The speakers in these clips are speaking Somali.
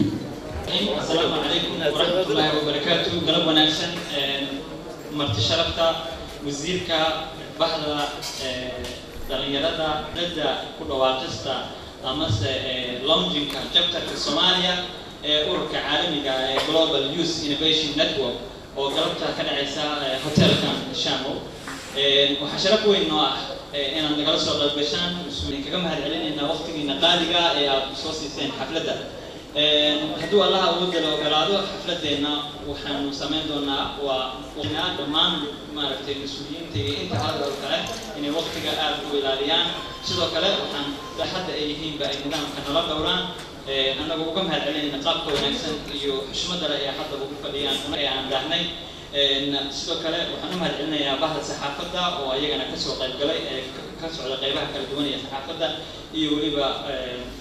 السلام عليكم ورحمة الله وبركاته. قلب وناكسن مرتي شرفتا وزيركا بحضة دلنيرada cidda ku dhawaaqista amase launchingka chapterka Soomaaliya ururka caalamiga ee Global Youth Innovation Network oo galabta ka dhacaysa hotelkan Shamo waxa sharaf weyn noo ah inaan nagala soo qayb gashaan mas'uuliyiin kaga mahadcelinayna waqtigiina qaaliga ee aad soo siiseen xafladda hadduu Allah awood loo ogolaado xafladeena waxaanu sameyn doonaa waa inaan dhammaan maaragtay mas'uuliyiinta inta hadda kale inay waqtiga aad u ilaaliyaan sidoo kale waxaan hadda ay yihiin baa nidaamka nala dhowraan anagu uga mahadcelinayna qaabka wanaagsan iyo xushmada leh ee hadda ugu fadhiyaan aan daahnay sidoo kale waxaan u mahadcelinayaa bahda saxaafadda oo ayagana ka soo qayb galay ka socda qaybaha kala duwan ee saxaafadda iyo waliba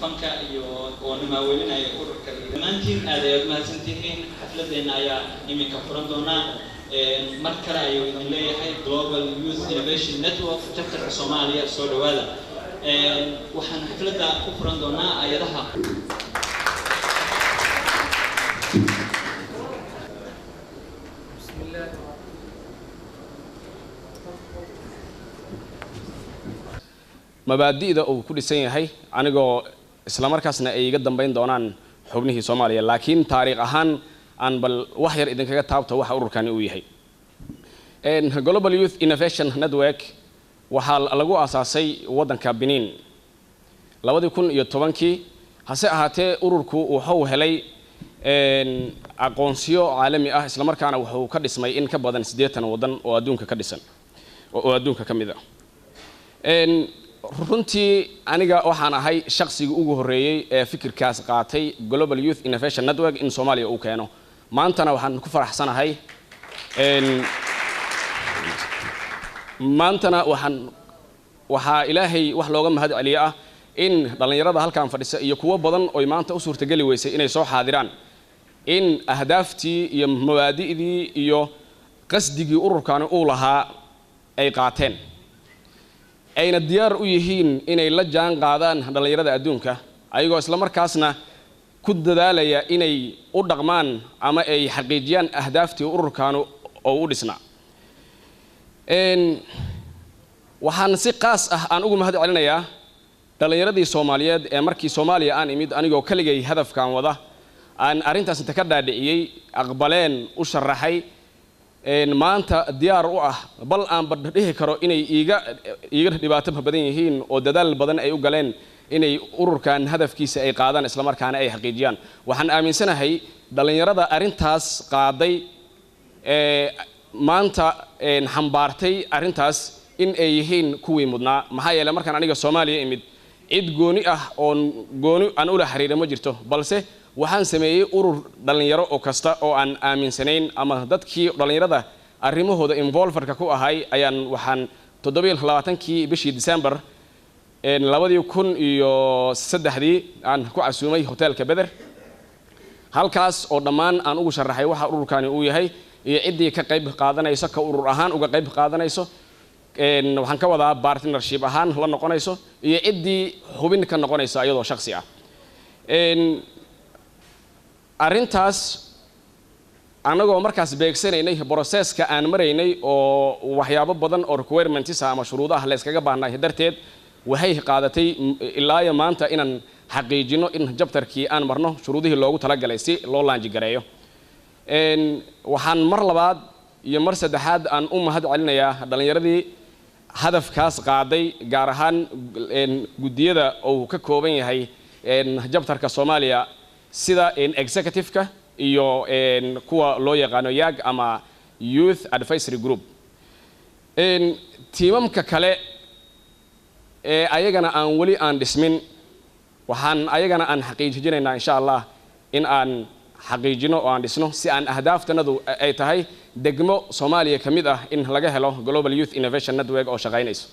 fanka iyo oo nimaawelinaya ururka dhammaantiin aad ayaad mahadsantihiin xafladeena ayaa iminka furan doonaa mar kale ayuu idin leeyahay Global Youth Innovation Network chapterka Soomaaliya soo dhawaada waxaan xafladda ku furan doonaa ayadaha mabaadi'da uu ku dhisan yahay anigoo isla markaasna ay iga dambeyn doonaan xubnihii Soomaaliya laakiin taariikh ahaan aan bal wax yar idin kaga taabto waxa ururkani uu yahay Global Youth Innovation Network waxa lagu aasaasay wadanka Benin 2010kii hase ahaatee ururku wuxuu helay aqoonsiyo caalami ah isla markaana wuxuu ka dhismay in ka badan 80 wadan oo adduunka ka dhisan oo adduunka kamid ah runtii aniga waxaan ahay shakhsiga ugu horeeyay ee fikirkaas qaatay Global Youth Innovation Network in Soomaaliya uu keeno maantana waxaan ku faraxsanahay maantana waxa ilaahay wax looga mahad celiyaa in dhalinyarada halkaan fadhisa iyo kuwa badan oo maanta u suurtagali weysay inay soo xaadiraan in ahdaaftii iyo mabaadi'dii iyo qasdigii ururkan uu lahaa ay qaateen ayna diyaar u yihiin inay la jaan qaadaan dhalinyarada adduunka ayagoo isla markaasna ku dadaalaya inay u dhaqmaan ama ay xaqiijiyaan ahdaaftii ururkan oo u dhisnaa waxaan si qaas ah aan ugu mahad celinayaa dhalinyaradii Soomaaliyeed ee markii Soomaaliya aan imid anigoo kaligay hadafkan wada aan arintaas inta ka dhaadhiciyay aqbaleen u sharaxay maanta diyaar u ah bal aan badhihi karo inay iiga dhibaato badan yihiin oo dadaal badan ay u galeen inay ururkan hadafkiisa ay qaadaan isla markaana ay xaqiijiyaan waxaan aaminsanahay dhalinyarada arintaas qaaday maanta xambaartay arintaas in ay yihiin kuwii mudnaa maxaa yeelay markaan aniga Soomaaliya imid cid gooni ah oo gooni aan ula xiriir ma jirto balse waxaan sameeyay urur dhalinyaro oo kasta oo aan aaminsanayn ama dadkii dhalinyarada arrimahooda involverka ku ahay ayaan waxaan 27kii bishii December 2003 aan ku casuumay hotelka Beder halkaas oo dhammaan aan ugu sharaxay waxa ururkani uu yahay iyo cidii ka qayb qaadanayso ka urur ahaan uga qayb qaadanayso waxaan ka wadaa partnership ahaan la noqonayso iyo cidii hubin ka noqonayso iyadoo shakhsi ah arintaas anagoo markaas beegsanaynay processka aan maraynay oo waxyaabo badan oo requirements ama shuruudaha la iskaga baahnaa darteed waxay qaadatay ilaa maanta inaan xaqiijino in jabtarkii aan marno shuruudihii loogu talagalay si loo laanji gareeyo waxaan mar labaad iyo mar saddexaad aan u mahad celinayaa dhalinyaradii hadafkaas qaaday gaar ahaan gudiyada oo ka kooban yahay jabtarka Soomaaliya sida executive-ka iyo kuwa loo yaqaano YAG ama Youth Advisory Group tiimamka kale ayagana aan wali aan dhismin waxaan ayagana aan xaqiijinaynaa insha Allah in aan xaqiijino oo aan dhisno si aan ahdaaftanadu ay tahay degmo Soomaaliya kamid ah in laga helo Global Youth Innovation Network oo shaqaynayso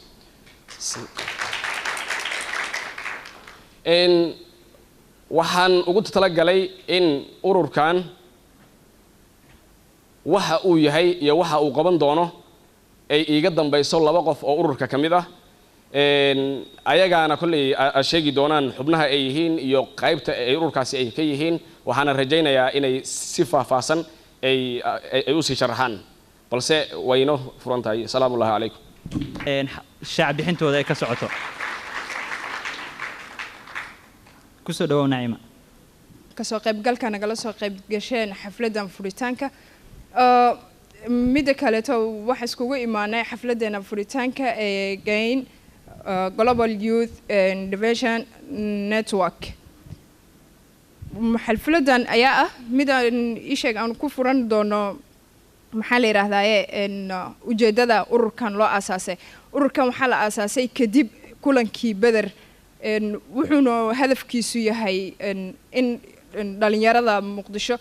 waxaan ugu talagalay in ururkan waxa uu yahay iyo waxa uu qaban doono ay iiga dambayso laba qof oo ururka kamid ah ayagaana kulli sheegi doonaan xubnaha ay yihiin iyo qaybta ay ururkaasi ay ka yihiin waxaana rajaynayaa inay si faahfaahsan ay u sii sharaxaan balse wayno furantahay salaamu alaykum shacab bixintooda ay ka socoto kusoo dhawow Naima kasoo qayb galka nagala soo qayb gasheen xafladan furitaanka mid kale waxa iskugu imaanay xafladeena furitaanka ee gain Global Youth Innovation Network xafladan ayaa ah mid isheeg aan ku furan doono maxaa la yiraahdaa ujeedada ururkan loo aasaasay ururkan waxa la aasaasay kadib kulankii Beder wuxuuna hadafkiisu yahay in dhalinyarada Muqdisho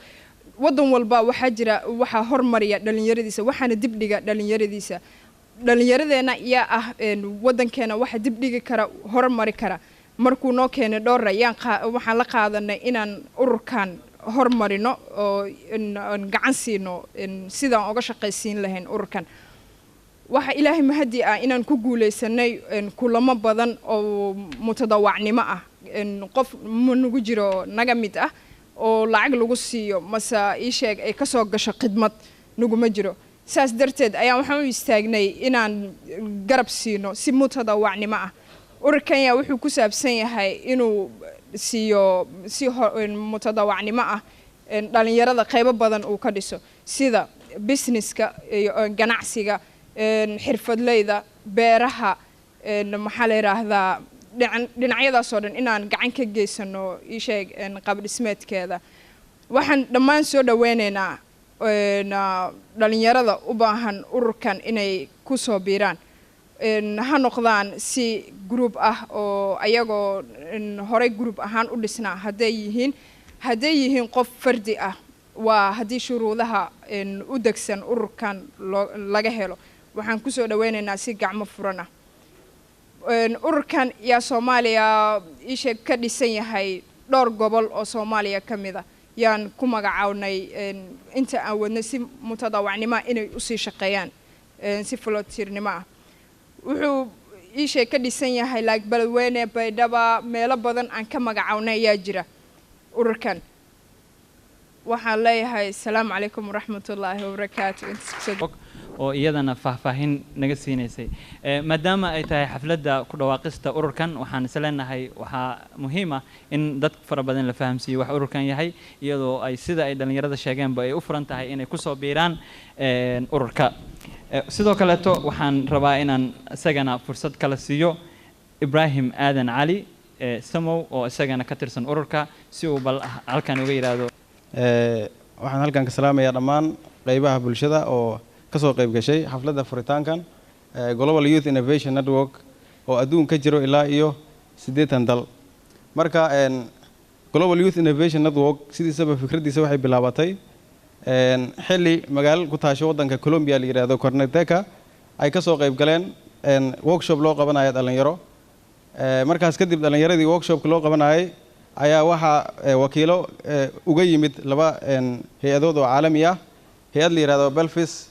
wadan walba waxa jira waxa hormariya dhalinyaradiisa waxaana dibdhiga dhalinyaradiisa dhalinyaradena yaa ah wadankeena waxa dibdhigi kara hormari kara markuu noo keenay dhowr rayaan waxaan la qaadanay inaan ururkan hormarino oo gacan siino sidaan uga shaqaysiin lahayn ururkan waxa ilaahay mahadi ah inaan ku guuleysanay kulamo badan oo mutadawacnimo ah qof nagu jiro naga mid ah oo lacag lagu siiyo masa ii sheeg ay ka soo gasho khidmad naguma jiro saas darteed ayaan waxaan u istaagnay inaan garab siino si mutadawacnimo ah ururkan yaa wuxuu ku saabsan yahay inuu siiyo si mutadawacnimo ah dhalinyarada qaybo badan uu ka dhiso sida businesska iyo ganacsiga xirfadleyda beeraha maxaa la yiraahdaa dhinacyadaas oo dhan inaan gacan ka geysano ii sheeg qaab dhismeedkeeda waxaan dhammaan soo dhaweynaynaa dhalinyarada u baahan ururkan inay ku soo biiraan ha noqdaan si group ah oo ayagoo horey group ahaan u dhisnaa hadday yihiin qof fardi ah waa haddii shuruudaha u degsan ururkan laga helo waxaan ku soo dhaweynaynaa si gacmo furan ah ururkan yaa Soomaaliya isheeg ka dhisan yahay dhowr gobol oo Soomaaliya kamid ah yaan ku magacawnay inta aan wadnay si mutadawacnimo inay u sii shaqeeyaan si volunteernimo ah wuxuu isheeg ka dhisan yahay Beledweyne Baydhabo meelo badan aan ka magacawnay yaa jira ururkan waxaan leeyahay assalaamu calaykum waraxmatullaahi wabarakaatuh oo iyadana faahfaahin naga siinaysay maadaama ay tahay xafladda ku dhawaaqista ururkan waxaan isleenahay waxaa muhiim ah in dad fara badan la fahamsiiyo wax ururkan yahay iyadoo ay sida ay dhalinyarada sheegeenba ay u furan tahay inay kusoo biiraan ururka sidoo kaleeto waxaan rabaa inaan isagana fursad kala siiyo Ibrahim Aadan Cali samow oo isagana ka tirsan ururka si uu bal halkan uga yiraahdo waxaan halkan ka salaamayaa dhammaan qaybaha bulshada oo ka soo qayb gashay xafladda furitaankan Global Youth Innovation Network oo adduun ka jiro ilaa iyo 80 dal marka Global Youth Innovation Network sidiisaba fikradiisa waxay bilaabatay xilli magaalo ku taasho wadanka Colombia la yiraahdo Cuernavaca ay ka soo qayb galeen workshop loo qabanayo dhalinyaro markaas kadib dhalinyaradii workshopka loo qabanayay ayaa waxa wakiilo uga yimid laba hay'adood oo caalami ah hay'ad la yiraahdo Belfast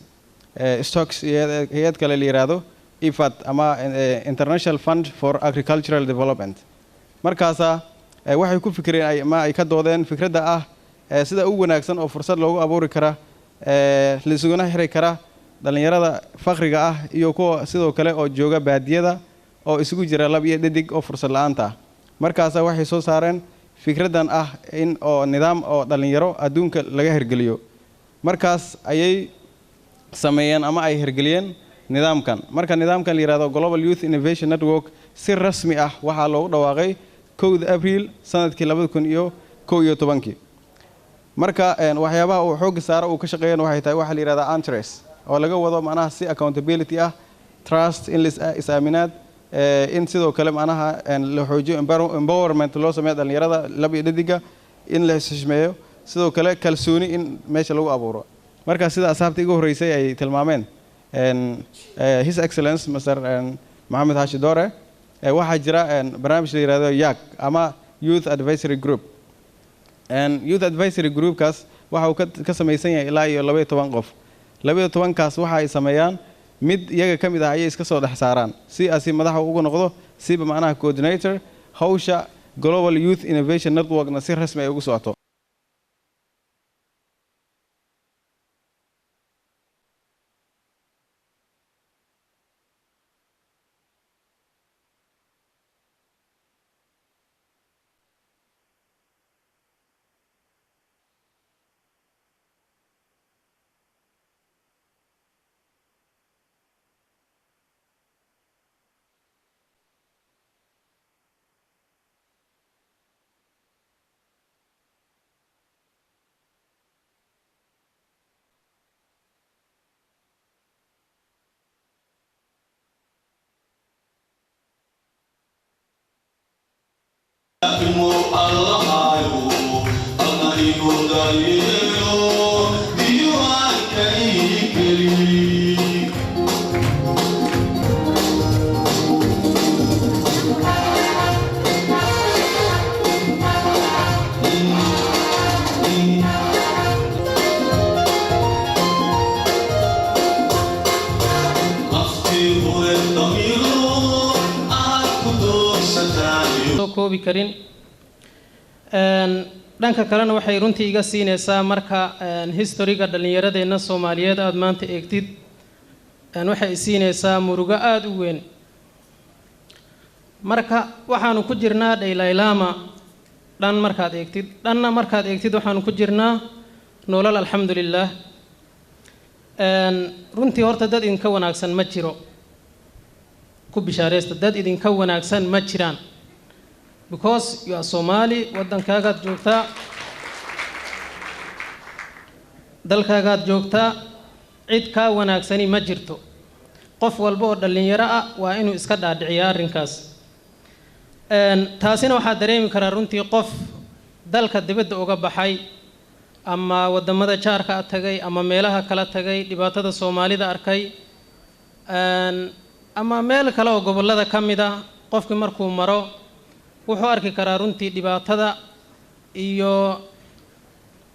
Stocks hay'ad kale la yiraahdo IFAD ama International Fund for Agricultural Development markaas waxay ku fikireen ay ka doodeen fikradda ah sida ugu wanaagsan oo fursad loogu abuuri kara la isuguna xiri kara dhalinyarada faqriga ah iyo kuwa sidoo kale oo jooga baadiyada oo isugu jira lab iyo dhadig oo fursad la'aanta markaas waxay soo saareen fikraddan ah in oo nidaam oo dhalinyaro adduunka laga hirgeliyo markaas ayay sameeyeen ama ay hirgeliyeen nidaamkan marka nidaamkan la yiraahdo Global Youth Innovation Network si rasmi ah waxa loogu dhawaaqay 1 April sanadkii 2011 marka waxyaabaha uu xoog saaro uu ka shaqeeyay waxay tahay waxa la yiraahdaa interest oo laga wado macnaha si accountability ah trust in is aaminaad in sidoo kale macnaha la xoojiyo empowerment loo sameeyo dhalinyarada lab iyo dhadiga in la heshiismeeyo sidoo kale kalsooni in meesha lagu abuuro marka sida asxaabta igu horeysay ay tilmaameen His Excellency Mr. Mohamed Hashi Dore waxa jira barnaamij la yiraahdo YAG ama Youth Advisory Group Youth Advisory Group kaas waxa uu ka samaysan yahay ilaa iyo 12 qof 12 kaas waxa ay sameeyaan mid iyaga kamid ah ay iska soo dhax saaraan si asi madaxa ugu noqdo si macnaha coordinator hawsha Global Youth Innovation Network na si rasmi ay ugu socoto koobi karin dhanka kalena waxay runtii iga siinaysaa marka historyga dhalinyaradeenna Soomaaliyeed aad maanta eegtid waxay siinaysaa murugo aad u weyn marka waxaanu ku jirnaa dhaylaylama dhan markaad eegtid waxaanu ku jirnaa nolol alxamdulillah runtii horta dad idinka wanaagsan ma jiro ku bishaareysta dad idinka wanaagsan ma jiraan because you are Somali wadankaaga joogtaa dalkaaga joogtaa cid ka wanaagsani ma jirto qof walba oo dhalinyaro ah waa inuu iska dhaadhiciyaa arrinkaas taasina waxa dareemi karaa runtii qof dalka dibadda uga baxay ama wadamada jaarka tagay ama meelaha kala tagay dhibaatada Soomaalida arkay ama meel kale oo gobolada kamida qofkii markuu maro wuxuu arki karaa runtii dhibaatada iyo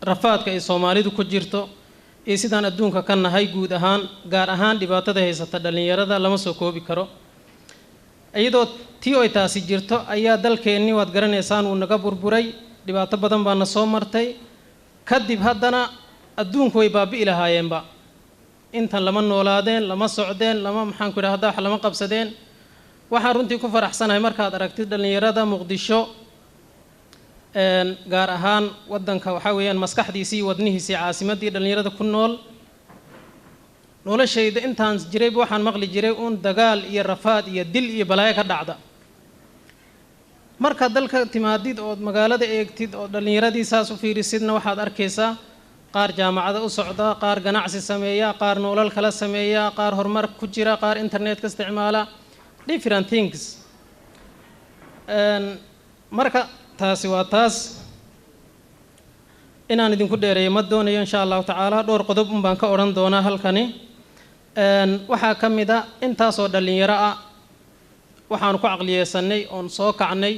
rafaadka ay Soomaalidu ku jirto ee sidaan adduunka ka nahay guud ahaan gaar ahaan dhibaatada haysata dhalinyarada lama soo koobi karo iyadoo tii ay taasi jirto ayaa dalkeenni waad garanaysaan uu naga burburay dhibaato badan baa na soo martay kadib haddana adduunku way baabi'i lahaayeenba intan lama noolaadeen lama socdeen lama maxaan ku idhahdaa wax lama qabsadeen waxaan runtii ku faraxsanahay markaad aragtid dhallinyarada muqdisho gaar ahaan waddanka waxaa weeyaan maskaxdiisii iyo wadnihiisii caasimaddii dhallinyarada ku nool noloshayda intaan jirayba waxaan maqli jiray uun dagaal iyo rafaad iyo dil iyo balaayo ka dhacda markaad dalka timaadid ood magaalada eegtid oo dhallinyaradii saas u fiirisidna waxaad arkaysaa qaar jaamacada u socda qaar ganacsi sameeya qaar nolol kala sameeya qaar horumar ku jira qaar internetka isticmaala different things marka taasi waa taas inaan idinku dheereeyo ma doonayo insha allahu tacaala dhowr qodob un baan ka odhan doonaa halkani waxaa ka mid a intaasoo dhallinyaro ah waxaanu ku caqliyeysanay oon soo kacnay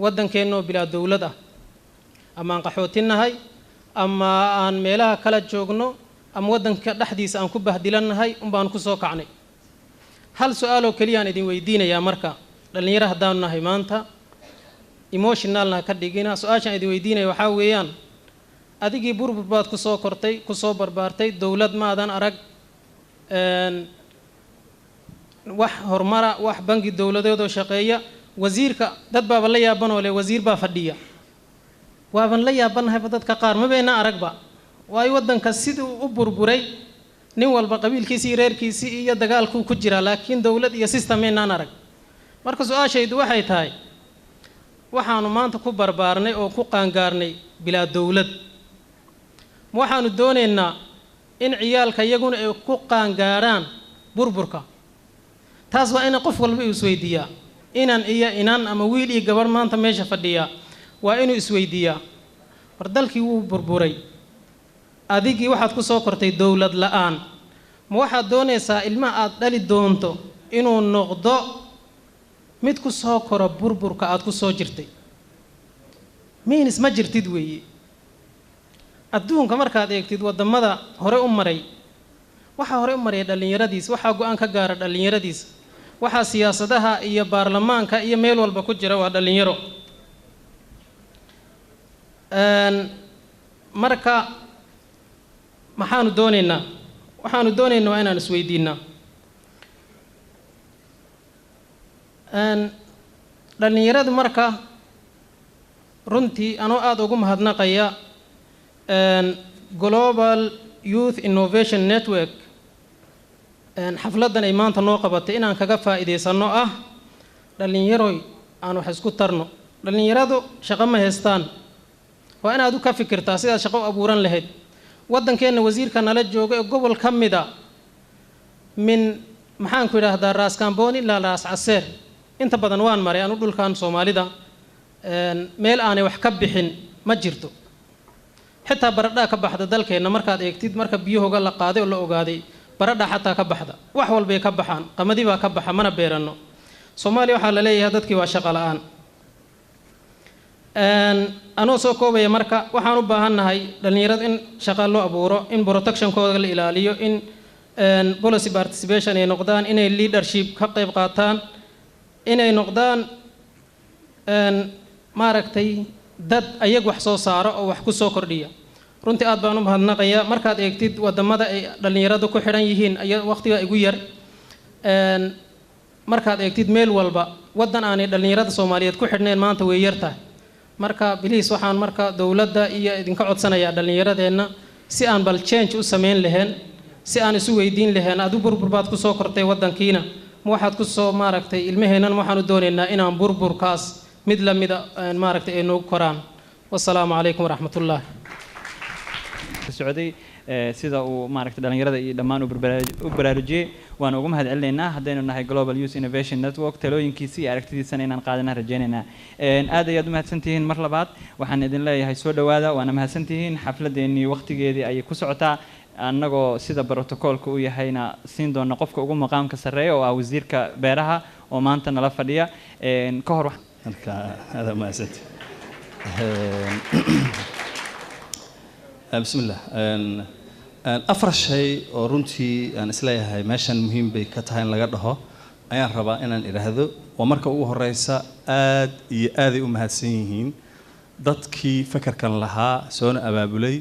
waddankeennaoo bilaa dowlad ah ama aan qaxootinahay ama aan meelaha kala joogno ama waddanka dhexdiisa aan ku bahdilannahay unbaanu ku soo kacnay hal su-aaloo keliyaan idin weydiinayaa marka dhallinyaro haddaanu nahay maanta emotionalna ka dhigina su-aashaan idin weydiinaya waxaa weeyaan adigii burbur baad ku soo kortay ku soo barbaartay dowlad maadan arag wax horumara wax bangi dowladeedoo shaqeeya wasiirka dad baaba la yaabanoo leh wasiir baa fadhiya waaban la yaabannahayba dadka qaar ma bayna aragba waayo waddanka siduu u burburay nin walba qabiilkiisii iyo reerkiisii iyo dagaalkuu ku jiraa laakiin dowlad iyo system maynaan arag marka su-aashaydu waxay tahay waxaanu maanta ku barbaarnay oo ku qaangaarnay bilaa dowlad ma waxaanu doonaynaa in ciyaalka iyaguna ay ku qaangaarhaan burburka taas waa ina qof walba isweydiiyaa inan iyo inan ama wiil iyo gabarh maanta meesha fadhiya waa inuu isweydiiyaa war dalkii wuu burburay adigii waxaad ku soo kortay dowlad la-aan ma waxaad doonaysaa ilmaha aad dhali doonto inuu noqdo mid ku soo koro burburka aad ku soo jirtay miinis ma jirtid weeye adduunka markaad eegtid waddamada hore u maray waxaa hore u maraya dhallinyaradiisa waxaa go-aan ka gaara dhallinyaradiisa waxaa siyaasadaha iyo baarlamaanka iyo meel walba ku jira waa dhallinyaro marka maxaanu doonaynaa waxaanu doonaynaa waa inaan isweydiinaa dhallinyaradu marka runtii anoo aada ugu mahadnaqaya Global Youth Innovation Network xafladan ay maanta noo qabatay inaan kaga faa'iideysano ah dhallinyaroy aan wax isku tarno dhallinyaradu shaqo ma haystaan waa inaad u ka fikirtaa sidaad shaqo u abuuran lahayd waddankeenna wasiirka nala jooga ee gobol ka mid a min maxaan ku idhaahdaa raas kamboon ilaa raas caseer inta badan waan maray anu dhulkan soomaalida meel aanay wax ka bixin ma jirto xitaa baradhaa ka baxda dalkeenna markaad eegtid marka biyahooga la qaaday oo la ogaaday baradhaa xataa ka baxda wax walbay ka baxaan qamadi baa ka baxa mana beeranno soomaaliya waxaa la leeyahay dadkii waa shaqo la-aan anoo soo koobaya marka waxaan u baahannahay dhallinyarada in shaqa loo abuuro in protectionkooda la ilaaliyo in policy participation ay noqdaan inay leadership ka qayb qaataan inay noqdaan maaragtay dad ayag wax soo saaro oo wax ku soo kordhiya runtii aad baan u mahadnaqayaa markaad eegtid waddamada ay dhallinyaradu ku xidhan yihiin waqtiga igu yar markaad eegtid meel walba waddan aanay dhallinyarada soomaaliyeed ku xidhnayn maanta way yartahay marka biliis waxaan marka dowladda iyo idinka codsanayaa dhallinyaradeenna si aan bal change u samayn lahayn si aan isu weydiin lahayn adu burbur baad ku soo kortay waddankiina ma waxaad ku soo maaragtay ilmaheennan waxaan u doonaynaa inaan burburkaas mid la mida maaragtay ay noogu koraan wassalaamu calaykum waraxmatullah socday sida uu maaragtay dhalinyarada iyo dhammaan u baraarujiyey waan ugu mahad celinaynaa haddaynu nahay Global Youth Innovation Network talooyinkiisa iyo aragtidiisana inaan qaadanaa rajaynaynaa aad ayaad u mahadsantihiin mar labaad waxaan idin leeyahay soo dhawaada waana mahadsantihiin xafladeennii waqtigeedii ayay ku socotaa annagoo sida brotocoolka u yahayna siin doona qofka ugu maqaamka sarreeya oo ah wasiirka beeraha oo maanta nala fadhiya ka hor marka هذا ما أسد بسم الله أفرش شيء رنتي أنا إسلاها هاي ماشان مهم بكتهين لقده أيان ربا إن الإرهاذو ومركب أوه الرئيسة آدي أمهات سنين ضد كي فكر كان لها سون أبابلي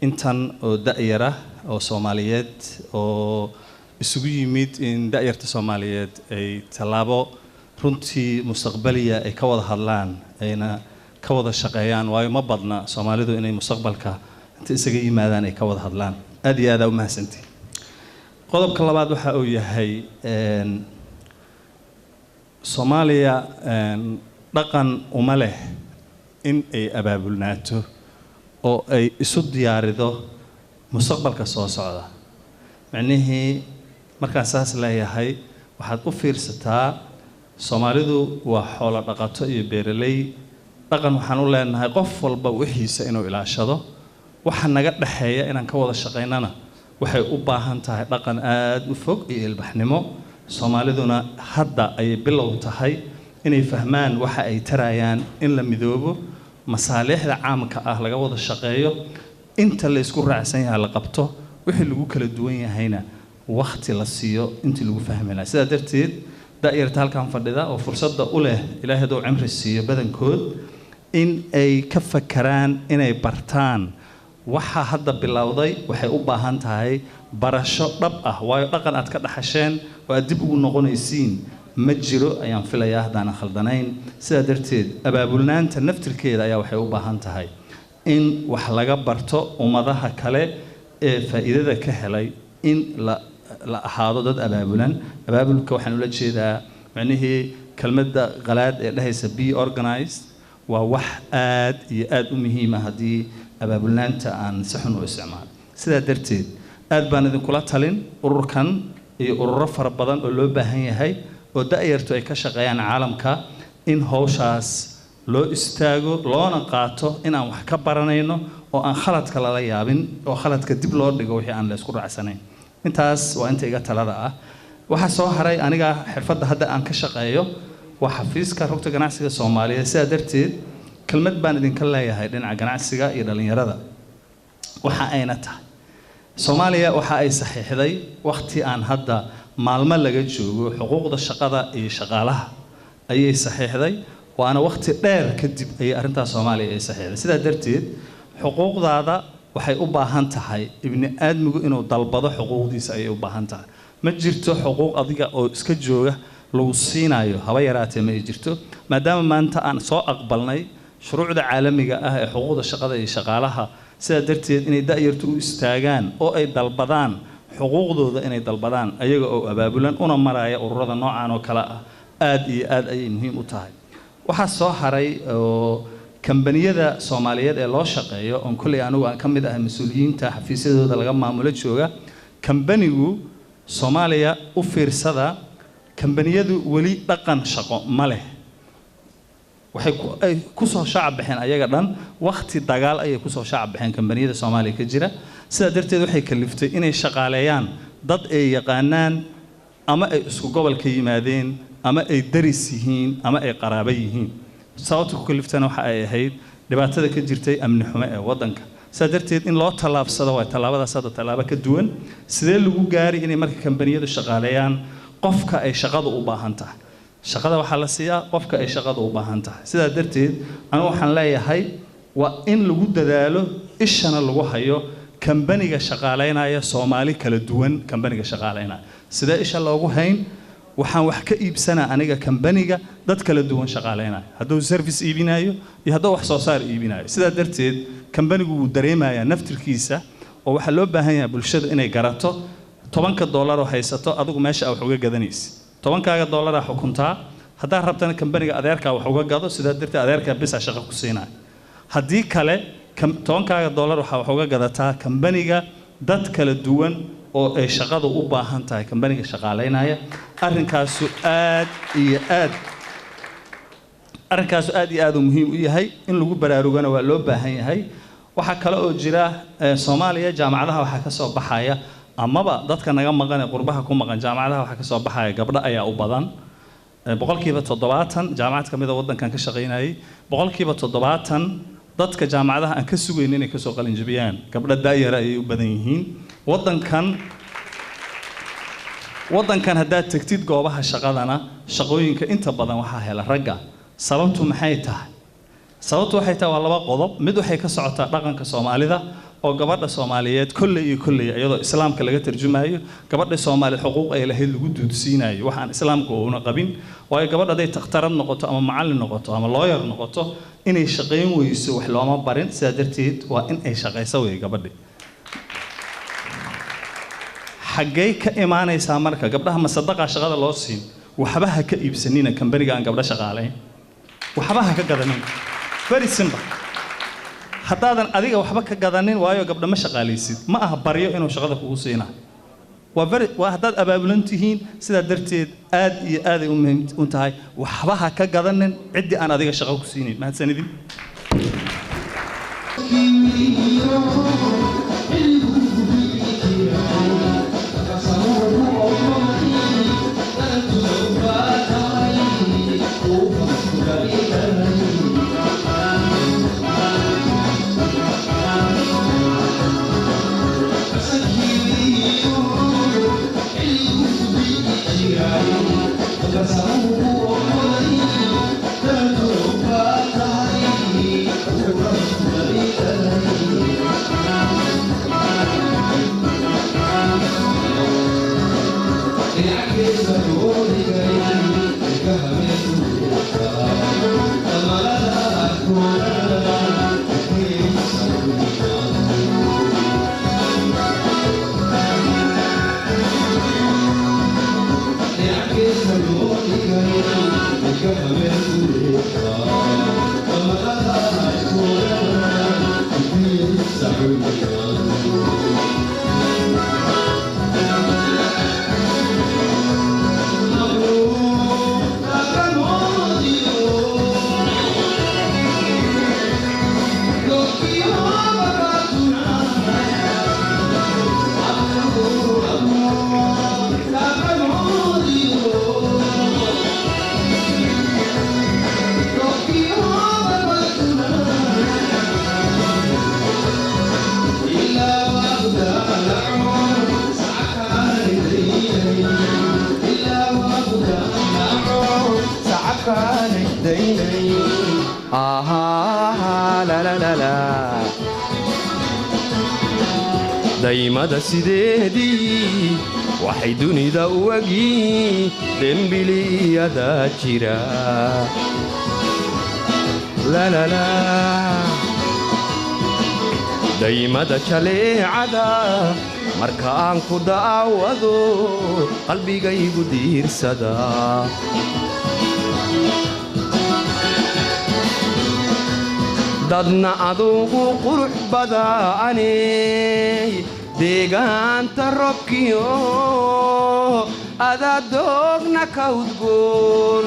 intan oo da'yara oo Soomaaliyeed oo isugu yimid in da'yarta Soomaaliyeed ay talaabo runtii mustaqbaliya ay ka wada hadlaan ayna ka wada shaqeeyaan waayo ma badna Soomaalidu inay mustaqbalka inta isaga yimaadaan ay ka wada hadlaan aad iyo aad u mahadsantiin qodobka labaad waxa uu yahay Soomaaliya dhaqan uma leh in ay abaabulnaato oo ay isu diyaarido mustaqbalka soo socda macnaheedu markaan saas leeyahay waxaad u fiirsataa Soomaalidu waa xoolo dhaqato iyo beeraley dhaqan waxaan u leenahay qof walba wixiisa inuu ilaashado waxa naga dhaxeeya inaan ka wada shaqeynana waxay u baahan tahay dhaqan aad u fog iyo ilbaxnimo Soomaaliduna hadda ay bilow tahay inay fahmaan waxa ay tarayaan in la midoobo masaalixda caamka ah laga wada shaqeeyo inta la isku raacsan yahay la qabto wixii lagu kala duwan yahayna waqti la siiyo intii lagu fahmi lahaa sida darteed da'yarta halkan fadhida oo fursada u leh Ilaahay doo cimri siiyo badankood in ay ka fakaraan inay bartaan waxa hadda bilowday waxay u baahan tahay barasho dhab ah waayo dhaqan aad ka dhaxasheen oo dib ugu noqonaysiin ma jiro ayaan filayaa hadaan khaldanayn sida darteed abaabulnaanta naftirkeeda ayaa waxay u baahan tahay in wax laga barto ummadaha kale ee faa'iidada ka helay in la ahaado dad abaabulan abaabulka waxaan ula jeedaa macnaheedu kelmadda qalaad ee dhahaysa be organized waa wax aad iyo aad u muhiim ah hadii abaabulnaanta aan si xun u isticmaalo sida darteed aad baan idin kula talin ururkan iyo ururo fara badan oo loo baahan yahay oo da'yartu ay ka shaqeeyaan caalamka in hawshaas loo istaago loona qaato in aan wax ka baranayno oo aan khaladka lala yaabin oo khaladka dib loo dhigo wixii aan la isku raacsanayn intaas waa inta iga talada ah waxa soo haray aniga xirfadda hadda aan ka shaqeeyo waa xafiiska rugta ganacsiga Soomaaliyeed sida darteed kelmad baan idin ka leeyahay dhinaca ganacsiga iyo dhalinyarada waxa ayna tahay Soomaaliya waxa ay saxiixday waqti aan hadda maalmo laga joogo xuquuqda shaqada iyo shaqaalaha ayay saxiixday waana waqti dheer kadib ay arintaas Soomaaliya ay saxiixday sida darteed xuquuqdaada waxay u baahan tahay ibni aadmigu inuu dalbado xuquuqdiisa ay u baahan tahay ma jirto xuquuq adiga oo iska jooga lagu siinayo haba yaraatee ma jirto maadaama maanta aan soo aqbalnay shuruucda caalamiga ah ee xuquuqda shaqada iyo shaqaalaha sida darteed inay da'yartu u istaagaan oo ay dalbadaan xuquuqdooda inay dalbadaan ayaga oo abaabulan una maraya ururada noocan oo kala ah aad iyo aad ay muhiim u tahay waxa soo haray oo kambaniyada Soomaaliyeed ee loo shaqeeyo oo kulli anigu aan kamid ah mas'uuliyiinta xafiisyadooda laga maamulo jooga kambanigu Soomaaliya u fiirsada kambaniyadu wali dhaqan shaqo ma leh waxay ku soo shacab bixin ayaga dhan waqti dagaal ay ku soo shacab bixin kambaniyada Soomaaliya ka jira sida darteed waxay kaliftay inay shaqaaleeyaan dad ay yaqaanaan ama ay isku gobol ka yimaadeen ama ay daris yihiin ama ay qaraabo yihiin sababta ku kaliftana waxa ay ahayd dhibaatada ka jirtay amni xumo ee wadanka sida darteed in loo talaabsado waa talaabada sada talaabo ka duwan sidee lagu gaari inay marka kambaniyadu shaqaaleeyaan qofka ay shaqada u baahan tahay shaqada waxa la siiyaa qofka ay shaqada u baahan tahay sida darteed anigu waxaan leeyahay waa in lagu dadaalo ishana lagu hayo kambaniga shaqaaleynaya Soomaali kala duwan kambaniga shaqaaleynaya sida isha loogu hayn waxaan wax ka iibsanaa aniga kambaniga dad kala duwan shaqaaleynaya hadduu service iibinayo iyo hadduu wax soo saar iibinayo sida darteed kambanigu uu dareemayaa naftirkiisa oo waxa loo baahan yahay bulshada inay garato $10 oo haysato adigu meesha wax uga gadanaysid $10 xukuntaa hadaa rabtana kambaniga adeerka wax uga gado sida darteed adeerka bisa shaqo ku siinaa hadii kale $10 waxa wax uga gadataa kambaniga dad kala duwan oo ay shaqada u baahan tahay kambaniga shaqaaleynaya arrinkaas aad iyo aad muhiim u yahay in lagu baraarugana waa loo baahan yahay waxa kale oo jira Soomaaliya jaamacadaha waxa ka soo baxaya amaba dadka naga maqan ee qurbaha ku maqan jaamacadaha waxa ka soo baxaya gabdho ayaa u badan boqolkiiba 70 jaamacad kamid ah wadankan ka shaqeynayay boqolkiiba 70 dadka jaamacadaha aan ka sugayn inay ka soo qalin jabiyaan gabdho daayar ay u badan yihiin wadankan hadaa tagtid goobaha shaqadana shaqooyinka inta badan waxa hela ragga sababtu maxay tahay sababtu waxay tahay waa laba qodob mid waxay ka socotaa dhaqanka Soomaalida oo gabadha Soomaaliyeed kulli iyadoo islaamka laga tarjumayo gabadha Soomaaliyeed xuquuq ay lahayd lagu duudsiinayo waxaan islaamku una qabin waayo gabadha ay takhtarad noqoto ama macallin noqoto ama lawyer noqoto inay shaqeyn weyso wax looma barin sidaa darteed waa in ay shaqeyso way gabadha xaggay ka imaanaysaa marka gabdhaha masadaqa shaqada loo siin waxba ha ka iibsanina kambariga aan gabdha shaqaaleyn waxba ha ka gadanin very simple haddaadan adiga waxba ka gadanin waayo gabdha ma shaqaalaysid ma aha baryo inuu shaqada kugu siina waa haddaad abaabulan tihiin sidaa darteed aad iyo aad ay u muhiim u tahay waxba ha ka gadanin ciddii aan adiga shaqo ku siinin mahadsanidin daymada sideedii waxay dunida u wagi dembiliyada jira la la la daymada jaleecada marka aan ku daawado qalbigaygu diirsada dadna adugu qurux badaanay deegaanta robkiyo adaa doogna ka udgoon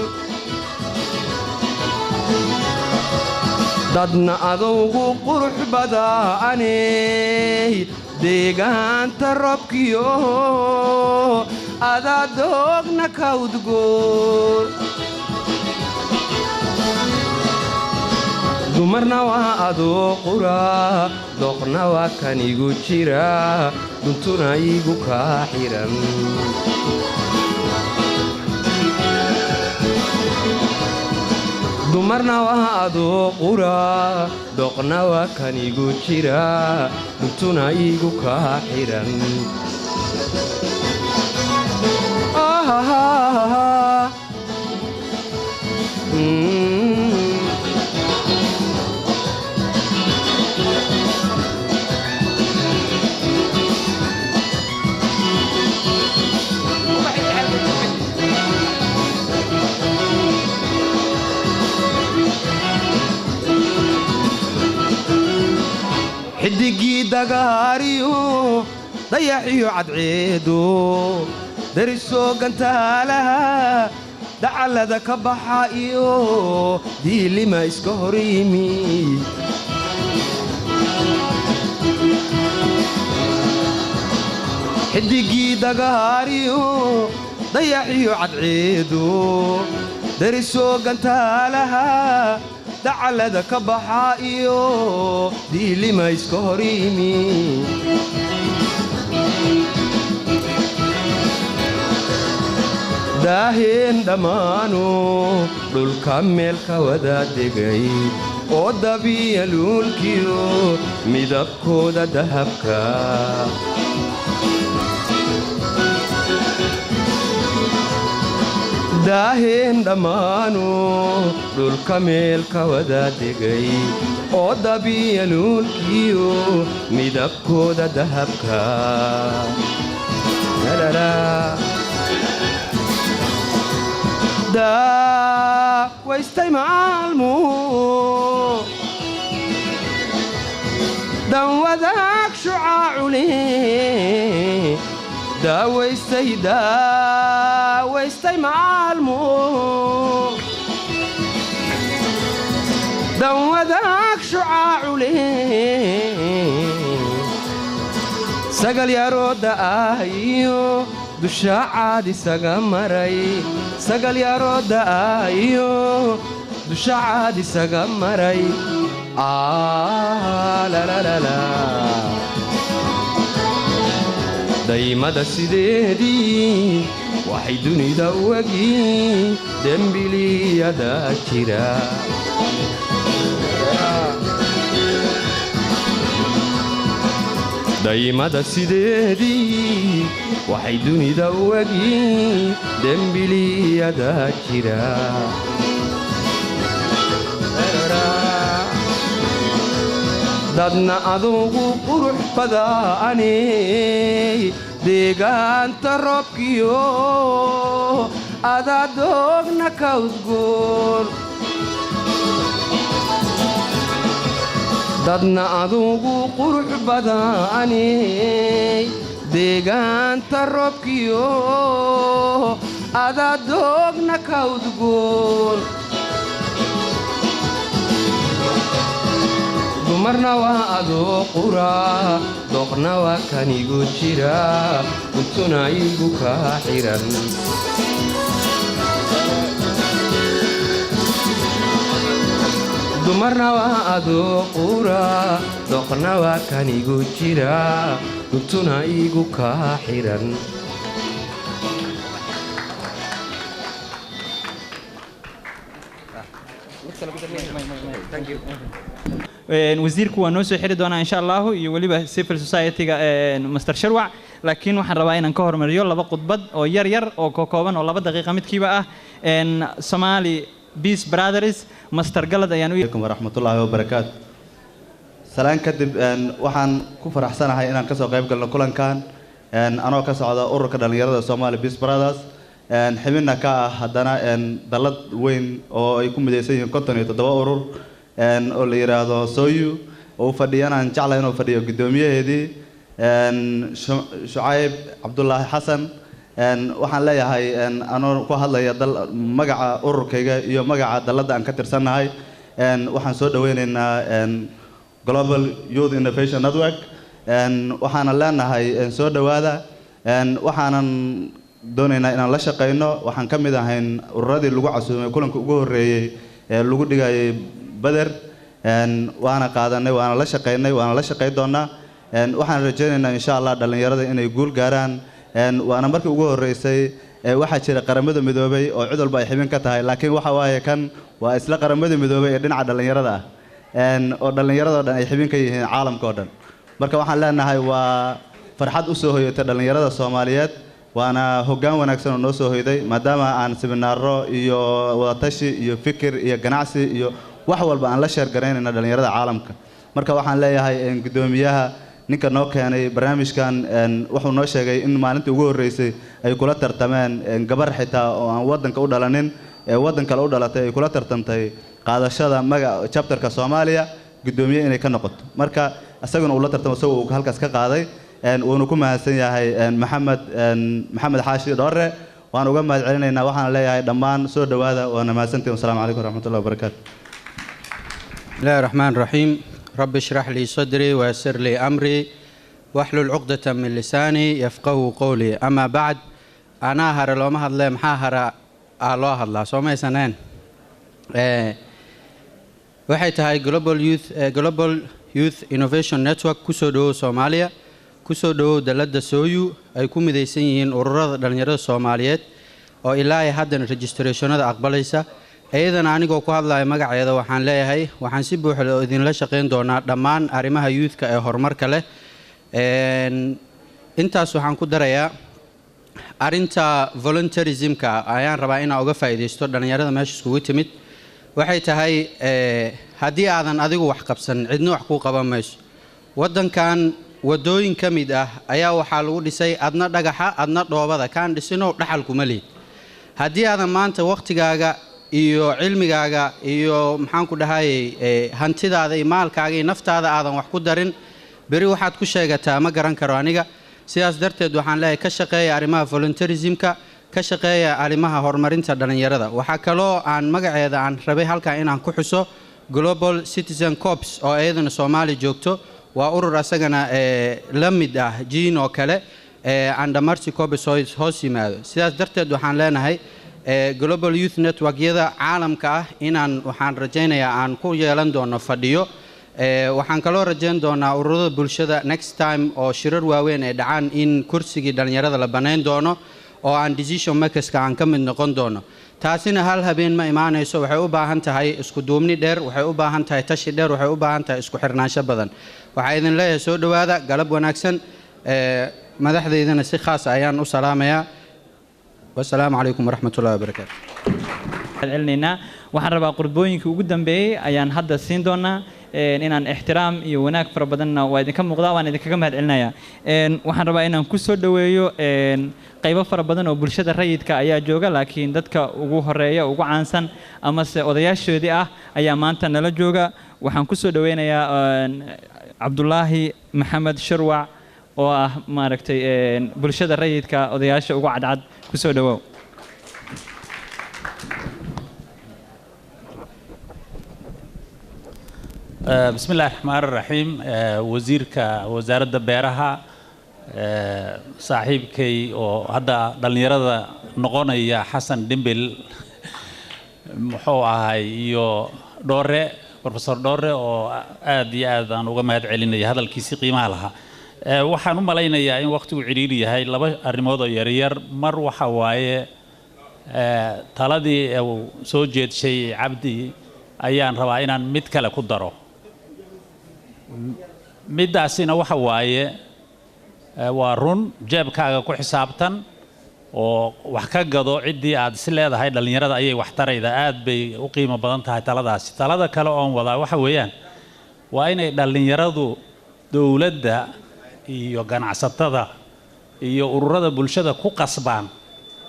dadna adugu qurux badaanay deegaanta robkiyo adaa doogna ka udgoon dumarna waa adoo qura doqna waa kan igu jira duntuna igu kaa xiran dumarna waa adoo qura doqna waa kan igu jira duntuna igu kaa xiran xidigii dagaariyo dayaxiyo cadceedo darisoo gantaalaha dacallada ka baxa iyo diilima iska hor yimi xidigii dagaariyo dayaxiyo cadceedo darisoo gantaalaha dacallada ka baxa iyo diilima iska hor yimi daaheen dhammaano dhulka meel ka wada degay oo dabiya luulkiyo midabkooda dahabka daaheen dhammaanu dhulka meel ka wada degay oo dabiya luulkiyo midabkooda dahabka daawaystay maalmo dan wadaag shucaacule daawaystay maalmo dan wadaag shucaacule sagal yaroo da'aayo dusha caad isaga maray sagal yaroo da'aayo dusha caad isaga maray daymada sideedii waxay dunida u egyiin dembiliyada jira daymada sideedii waxay dunida u egyiin dembiliyada jira dadna adugu qurux badaaney deegaanta roobkiyo adadoogna ka udgoon dadna adugu qurux badaaney deegaanta roobkiyo adadoogna ka udgoon dumarna waa adoo qura dooqna waa kanigu jira untuna igu kaa xiran dumarna waa adoo qura dooqna waa kanigu jira untuna igu kaa xiran wasiirku waa noo soo xiri doonaa insha allahu iyo weliba civil society-ga master sharwac laakiin waxaan rabaa inaan ka hormariyo laba khudbad oo yar yar oo kooban oo 2 daqiiqo midkiiba ah Somali Peace Brothers master galad ayaan u yeekum waraxmatullaahi wabarakaatu salaan kadib waxaan ku faraxsanahay inaan ka soo qayb galno kulankan anoo ka socda ururka dhalinyarada Somali Peace Brothers xibinna ka ah haddana dalad weyn oo ay ku midaysan yihiin 57 urur oo la yiraahdo Soyu oo fadhiyana aan jeclahay inuu fadhiyo gudoomiyaheedii Shucayb Cabdullaahi Xasan waxaan leeyahay anoo ku hadlaya magaca ururkayga iyo magaca dalada aan ka tirsanahay waxaan soo dhaweynaynaa Global Youth Innovation Network waxaan leenahay soo dhawaada waxaanan doonaynaa inaan la shaqeyno waxaan ka mid ahayn ururadii lagu casuumay kulanka ugu horeeyay ee lagu dhigayay بدر وأنا قادني وأنا لا شقيني وأنا لا شقي دونا وحنا رجعنا إن شاء الله دلنا يرد إنه يقول قارن وأنا مركب وجوه الرئيسي واحد شيء قرمده مذوبي أو عدل بايحبين كتاعي لكن وحواي كان وإسلا قرمده مذوبي يدين على دلنا يرده ودلنا يرده دلنا يحبين كي عالم كودن مركب وحنا لنا هاي وفرحات أسوه يتدلنا يرده الصوماليات وأنا هجان ونكسر النصوه يدي ما دام عن سبنارو يو وطشي يو فكر يو جناسي يو wax walba aan la sheer gareynayna dhalinyarada caalamka marka waxaan leeyahay gudoomiyaha ninka noo keenay barnaamijkan wuxuu noo sheegay in maalintii ugu horeysay ay kula tartameen gabar xitaa oo aan wadanka u dhalanin ee wadanka la u dhalatay ay kula tartantay qaadashada chapterka Soomaaliya gudoomiye inay ka noqoto marka asaguna uu la tartamo soo uu halkaas ka qaaday wuxuu ku mahadsan yahay maxamed xaashi dhoore waan uga mahad celinaynaa waxaan leeyahay dhammaan soo dhawaada waana mahadsantiin assalaamu calaykum waraxmatullaahi wabarakaatu بسم الله الرحمن الرحيم رب اشرح لي صدري ويسر لي أمري واحلل عقدة من لساني يفقه قولي أما بعد أنا هر لو ما هذا محا هر الله الله سوما سنين waxay tahay Global Youth Innovation Network kusoo dhawo Soomaaliya kusoo dhawo dalada Soyu ay ku midaysan yihiin ururada dhalinyarada Soomaaliyeed oo ilaa hadda registrationada aqbalaysa iyadana anigoo ku hadlaya magaceeda waxaan leeyahay waxaan si buuxda oo idinla shaqayn doonaa dhammaan arrimaha youthka ee horumarka leh. intaas waxaan ku darayaa arinta volunteerismka ayaan rabaa inaan uga faa'iideysto dhalinyarada meesha iskugu timid. waxay tahay haddii aadan adigu wax qabsan cidna wax kuu qaban mayso. waddankan wadooyin ka mid ah ayaa waxaa lagu dhisay adna dhagaxa adna dhoobada kaan dhisino dhaxal kuma lihid. haddii aadan maanta waqtigaaga iyo cilmigaaga iyo maxaan ku dhahayay hantidaada iyo maalkaaga iyo naftaada aadan wax ku darin beri waxaad ku sheegataa ma garan karo aniga. sidaas darteed waxaan leeyahay ka shaqeeya arrimaha volunteerismka, ka shaqeeya arrimaha horumarinta dhalinyarada. waxaa kaloo aan magaceeda aan rabay halkan inaan ku xuso Global Citizen Corps oo iyadana Soomaali joogto. waa urur asagana la mid ah jiin oo kale Andamarsi Corps hoos yimaado. sidaas darteed waxaan leenahay Global Youth Network-yada caalamka ah inaan waxaan rajaynayaa aan ku yeelan doono fadhiyo. waxaan kaloo rajayn doonaa ururada bulshada next time oo shirar waaweyn ay dhacaan in kursigii dhalinyarada la banayn doono oo aan decision makerska aan ka mid noqon doono. taasina hal habeen ma imaanayso. waxay u baahan tahay isku duubni dheer, waxay u baahan tahay tashi dheer, waxay u baahan tahay isku xirnaansho badan. waxaa idin leeyahay soo dhowaada, galab wanaagsan. madaxdeydana si khaas ayaan u salaamayaa. wasalaamu calaykum waraxmatullahi wabarakaatu. waxaan rabaa qurbooyinkii ugu dambeeyey ayaan hadda siin doonaa inaan ixtiraam iyo wanaag fara badanna waa idinka muuqdaa, waan idinkaga mahad celinayaa. waxaan rabaa inaan ku soo dhoweeyo qaybo fara badan oo bulshada rayidka ayaa jooga, laakiin dadka ugu horeeya ugu caansan amase odayaashoodii ah ayaa maanta nala jooga. waxaan ku soo dhoweynayaa Cabdulaahi Maxamed Sharwac oo ah maaragtay bulshada rayidka odayaasha ugu cadcad. ku soo dhawow. بسم الله الرحمن الرحيم. وزارة بيرها صاحبكي وهذا دلنيرة نقونا حسن ديمبل محوها يو دورة بروفيسور دورة وآدي آذان وجماعة علينا هذا الكيس قيمة لها. وحنو ملاينا يا إن وقت عريري هاي لبا الرماد يرير مر وحواي تلادي أو سوجد شيء عبدي أيان رواينا متكلا كدرو. midaasina waxa waaye waa run jeebkaaga ku xisaabtan oo wax ka gado cidii aad is leedahay dhalinyarada ayay wax tarayda aad bay u qiimo badan tahay taladaasi. talada kale oo wada waxa weeyaan waa inay dhalinyaradu dawladda iyo ganacsatada iyo ururada bulshada ku qasbaan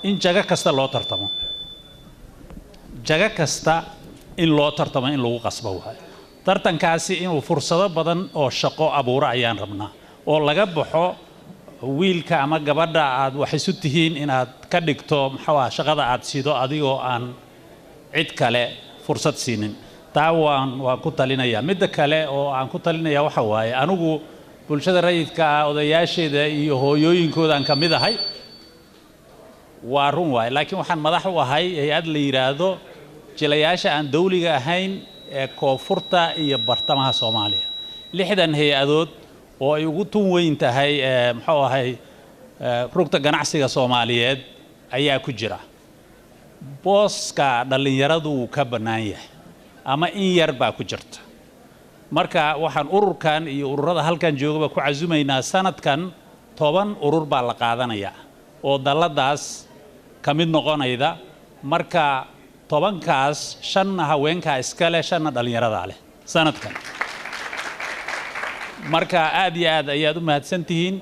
in jaga kasta loo tartamo. jaga kasta in loo tartamo in lagu qasbo waay. tartankaasi inuu fursado badan oo shaqo abuura ayaan rabnaa oo laga baxo wiilka ama gabadha aad wax isu tihiin inaad ka dhigto maxaa shaqada aad siido adigoo aan cid kale fursad siinin. taa waan ku talinayaa. midda kale oo aan ku talinayaa waxa waaye anigu bulshada rayidka odayaasheeda iyo hooyooyinkoodan ka mid ahay waa run waay, laakiin waxaan madax u ahay hay'ad la yiraahdo jilayaasha aan dawliga ahayn ee koonfurta iyo bartamaha Soomaaliya. 60 hay-adood oo ay ugu tun weyn tahay maxaa ahay rugta ganacsiga Soomaaliyeed ayaa ku jira. booska dhalinyaradu ka banaan yahay ama in yar baa ku jirta. marka waxaan ururkan iyo ururada halkan joogaba ku casuumaynaa sanadkan 10 urur baa la qaadanaya oo daladaas ka mid noqonayda. marka 10kaas 5 haweenka iskale 5 dhalinyarada leh sanadkan. marka aad iyo aad ayaad u mahadsantihiin.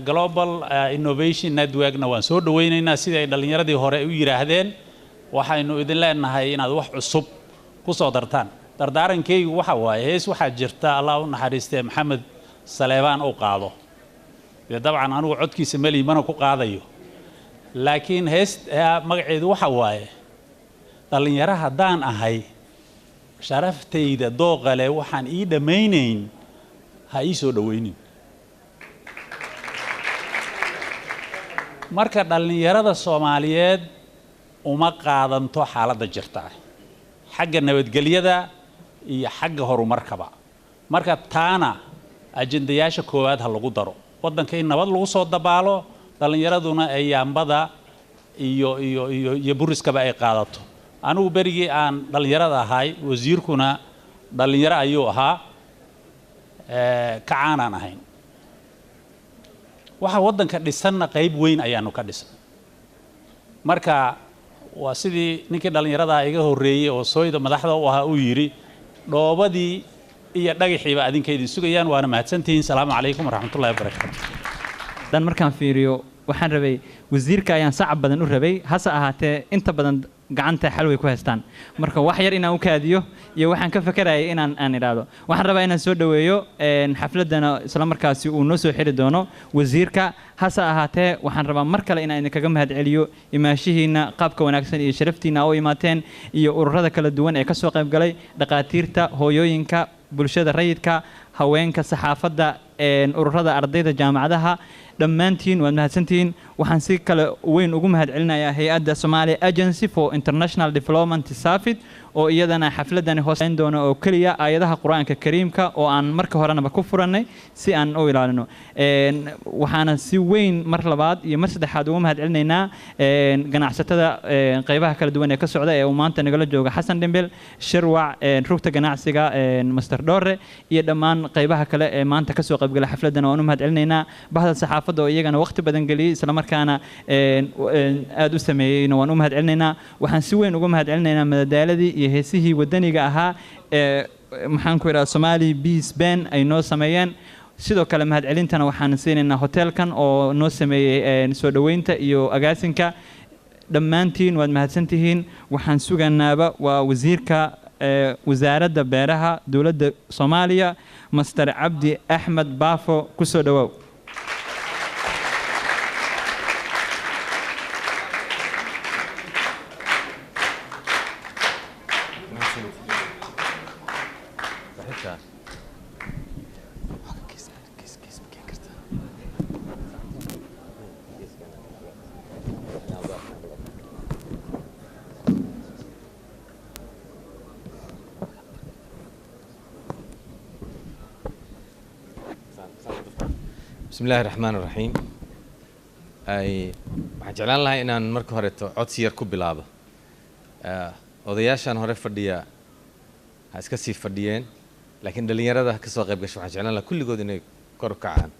Global Innovation Network-na waan soo dhaweynaynaa sida ay dhalinyaradii hore u yiraahdeen. waxaynu idin leenahay inaad wax cusub ku soo dartaan. dardaarankeygu waxa waaye hees waxaa jirta Allah u naxariistay Maxamed Saleebaan oo qaado. dabcan anigu codkiisa mali mana ku qaadayo, laakiin hees magaceedu waxa waaye dhalinyaro haddaan ahay sharaftayda dooqale waxaan ii dhammaynayn ha ii soo dhaweynin. marka dhalinyarada Soomaaliyeed uma qaadanto xaaladda jirta xagga nabadgelyada iyo xagga horumarkaba. marka taana ajendayaasha koowaad ha lagu daro. waddanka in nabad lagu soo dabaalo, dhalinyaraduna ay yaambada iyo buriskaba ay qaadato. anigu berigii aan dhalinyarada ahay wasiirkuna dhalinyaro ayuu ahaa kacaanaan ahayn waxa waddanka dhisanna qayb weyn ayaanu ka dhisnay marka waa sidii ninkii dhalinyarada iga horreeyay oo sooyda madaxda u ahaa uu yiri dhoobadii iyo dhagaxiiba adinka idin sugayaan waana mahadsantihiin salaamu calaykum waraxmatullaahi wabarakaatu dan markaan fiiriyo waxaan rabay wasiirka ayaan sacab badan u rabay hase ahaatee inta badan gacanta xalway ku haystaan marka wax yar inaan u kaadiyo iyo waxaan ka fakarayay inaan idhaahdo waxaan rabaa inaan soo dhaweeyo xafladana isla markaasi uu noo soo xiri doono wasiirka hase ahaatee waxaan rabaa mar kale inaan idinkaga mahadceliyo imaashihiina qaabka wanaagsan iyo sharaftiina oo imaateen iyo ururada kala duwan ee ka soo qayb galay dhaqaatiirta hooyooyinka bulshada rayidka haweenka saxaafadda ururada ardayda jaamacadaha dhammaantiin waad mahadsantihiin waxaan si kale weyn ugu mahadcelinayaa hay-adda Somalia Agency for International Development Safid oo iyadana xafladani hooseyn doono oo kaliya aayadaha Quraanka Kariimka oo aan marka horena ku furanay si aan u ilaalino waxaana si weyn mar labaad iyo mar saddexaad ugu mahadcelinaynaa ganacsatada qaybaha kala duwan ee ka socda ee maanta nagala jooga Xasan Dembel Sharwac rugta ganacsiga Master Dore iyo dhammaan qaybaha kale ee maanta ka soo qayb galay xafladan oo aan u mahadcelinaynaa bahda saxaafadda oo iyagana waqti badan galiyay isla markaana aad u sameeyayna waan u mahadcelinaynaa waxaan si weyn ugu mahadcelinaynaa madadaaladii iyo heesihii wadaniga ahaa maxaan ku idhaahdaa Somali Peace Band ay noo sameeyeen sidoo kale mahadcelintana waxaan siinaynaa hotelkan oo noo sameeyay soo dhaweynta iyo agaasinka dhammaantiin waad mahadsantihiin waxaan suganaaba waa wasiirka wasaaradda beeraha dowladda Soomaaliya Master Cabdi Axmed Baafo ku soo dhawow بسم الله الرحمن الرحيم waxaan jeclaan lahaa inaan marka horeeto codsi yar ku bilaabo odayaashan hore fadhiya ha iska sii fadhiyeen laakiin dhalinyarada ka soo qayb gashay waxaan jeclaan lahaa kulligood inay kor u kacaan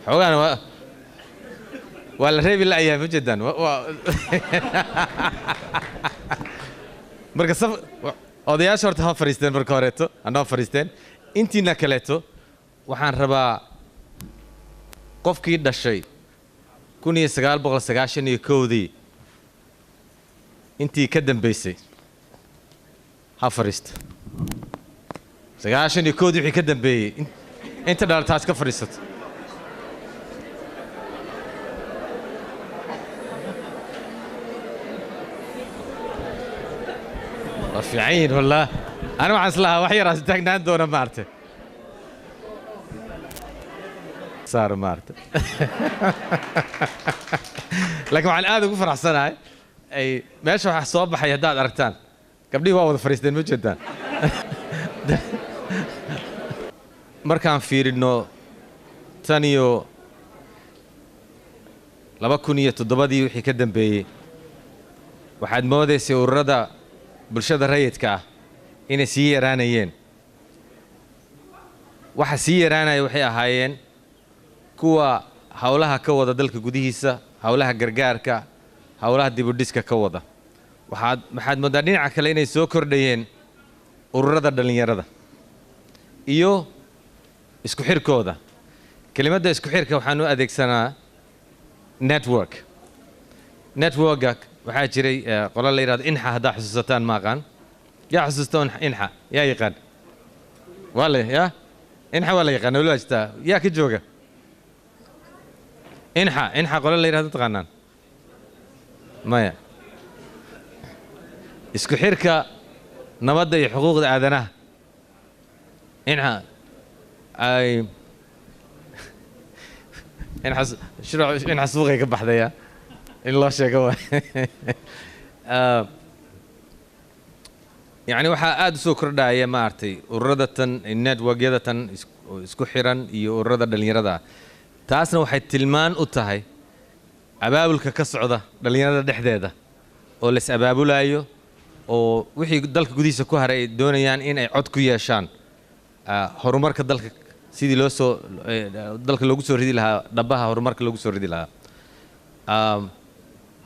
xoogaan waa la reebi la'yahay ma jeedaan marka odayaasha horta ha fariisteen marka horeeto anoo fariisteen intiina kaleeto waxaan rabaa qofkii dhashay 1991 intii ka dambeysay ha fariista 91 wixii ka dambeeyay inta dhalataas ka fariisato في عين والله أنا ما حصلها وحيرة استغنى دونا مارته صار مارته لكن مع الآن أقول فرح سنة أي ماشي راح صوب حيادات أركتان قبلي واو فريستين مجدا مركان فير إنه ثانيو لما كونية تضبطي وحي كدم بي واحد مودي سيور رضا bulshada rayidka ah inay sii yaraanayeen waxa sii yaraanaya waxay ahaayeen kuwa hawlaha ka wada dalka gudihiisa hawlaha gargaarka hawlaha dib u dhiska ka wada waxaad moodaa dhinaca kale inay soo kordhayeen ururada dhalinyarada iyo isku xirkooda kelimadda isku xirka waxaan u adeegsanaa network waxaa jiray qolo la yiraahdo inxa haddaa xusuusataan ma aqaan yaa xusuusta inxa yaa yaqaan wale yaa inxa waa la yaqaan wala jirtaa yaa ka jooga inxa qolo la yiraahdo taqaanaan maya isku xirka nabadda iyo xuquuqda aadanaha inxa suuqay ka baxdaya in loo sheego يعني waxaa aad u soo kordhaya maartay ururada tan network-yada tan isku xiran iyo ururada dhalinyarada taasna waxay tilmaan u tahay abaabulka ka socda dhalinyarada dhexdeeda oo la is abaabulayo oo wixii dalka gudihiisa ku haray ay doonayaan in ay cod ku yeeshaan horumarka dalka sidii loo soo dalka loogu soo ridi lahaa dhabaha horumarka loogu soo ridi lahaa